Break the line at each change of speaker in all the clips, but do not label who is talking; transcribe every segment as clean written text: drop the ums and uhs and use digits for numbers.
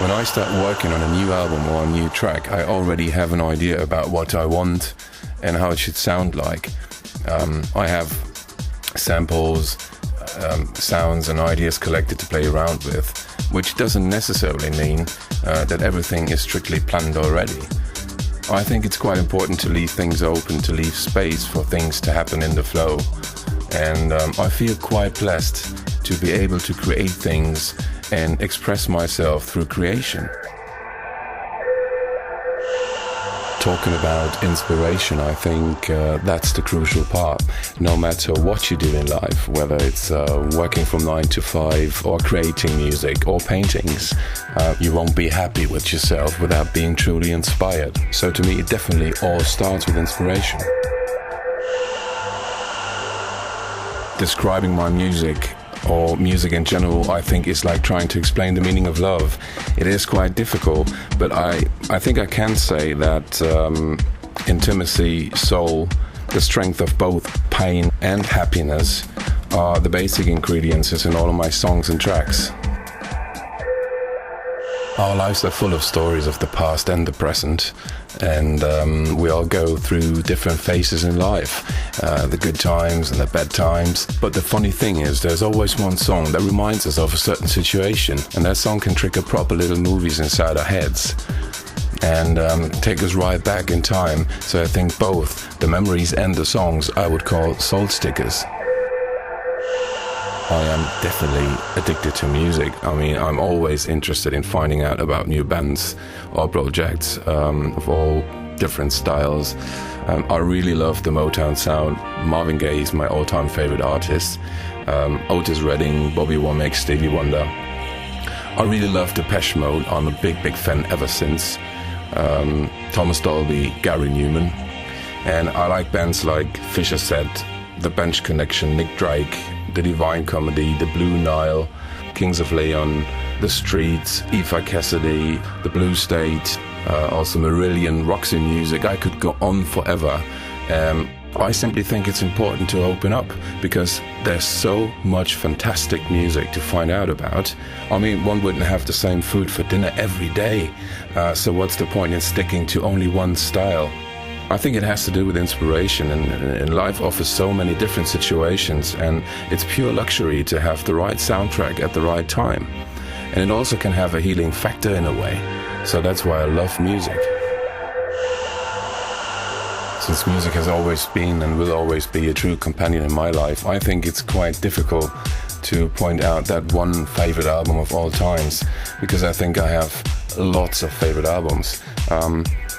When I start working on a new album or a new track, I already have an idea about what I want and how it should sound like. I have samples, sounds and ideas collected to play around with, which doesn't necessarily mean that everything is strictly planned already. I think it's quite important to leave things open, to leave space for things to happen in the flow. And I feel quite blessed to be able to create things and express myself through creation. Talking about inspiration, I think that's the crucial part. No matter what you do in life, whether it's working from 9 to 5 or creating music or paintings, you won't be happy with yourself without being truly inspired. So to me, it definitely all starts with inspiration. Describing my music or music in general, I think is like trying to explain the meaning of love. It is quite difficult, but I think I can say that intimacy, soul, the strength of both pain and happiness are the basic ingredients in all of my songs and tracks. Our lives are full of stories of the past and the present, and we all go through different phases in life, the good times and the bad times. But the funny thing is, there's always one song that reminds us of a certain situation, and that song can trigger proper little movies inside our heads and take us right back in time. So I think both the memories and the songs I would call Soulstickers. I am definitely addicted to music. I mean, I'm always interested in finding out about new bands or projects of all different styles. I really love the Motown sound. Marvin Gaye is my all-time favorite artist. Otis Redding, Bobby Womack, Stevie Wonder. I really love Depeche Mode. I'm a big fan ever since. Thomas Dolby, Gary Newman. And I like bands like Fisher Set, The Bench Connection, Nick Drake, The Divine Comedy, The Blue Nile, Kings of Leon, The Streets, Aoife Cassidy, The Blue State, also Marillion, Roxy Music. I could go on forever. I simply think it's important to open up because there's so much fantastic music to find out about. I mean, one wouldn't have the same food for dinner every day. So what's the point in sticking to only one style? I think it has to do with inspiration, and life offers so many different situations, and it's pure luxury to have the right soundtrack at the right time. And it also can have a healing factor in a way. So that's why I love music. Since music has always been and will always be a true companion in my life, I think it's quite difficult to point out that one favorite album of all times, because I think I have lots of favorite albums.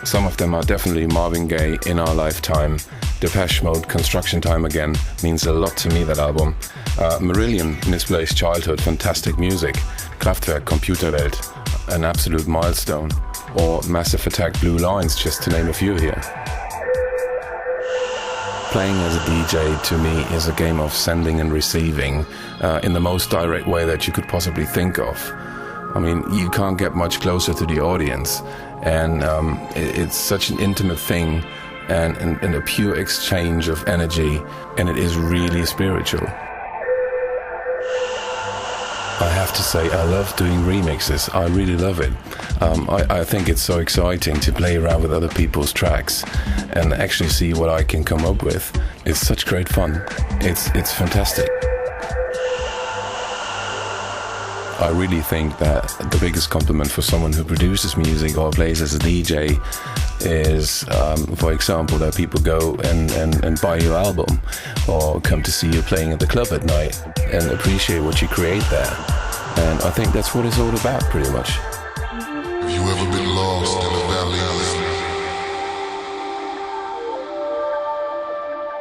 Some of them are definitely Marvin Gaye, In Our Lifetime, Depeche Mode, Construction Time Again, means a lot to me, that album. Marillion, Misplaced Childhood, fantastic music. Kraftwerk, Computerwelt, an absolute milestone. Or Massive Attack, Blue Lines, just to name a few here. Playing as a DJ, to me, is a game of sending and receiving in the most direct way that you could possibly think of. I mean, you can't get much closer to the audience, and it's such an intimate thing and a pure exchange of energy, and it is really spiritual. I have to say, I love doing remixes. I really love it. I think it's so exciting to play around with other people's tracks and actually see what I can come up with. It's such great fun. It's fantastic. I really think that the biggest compliment for someone who produces music or plays as a DJ is, for example, that people go and buy your album or come to see you playing at the club at night and appreciate what you create there. And I think that's what it's all about, pretty much.
Have you ever been lost?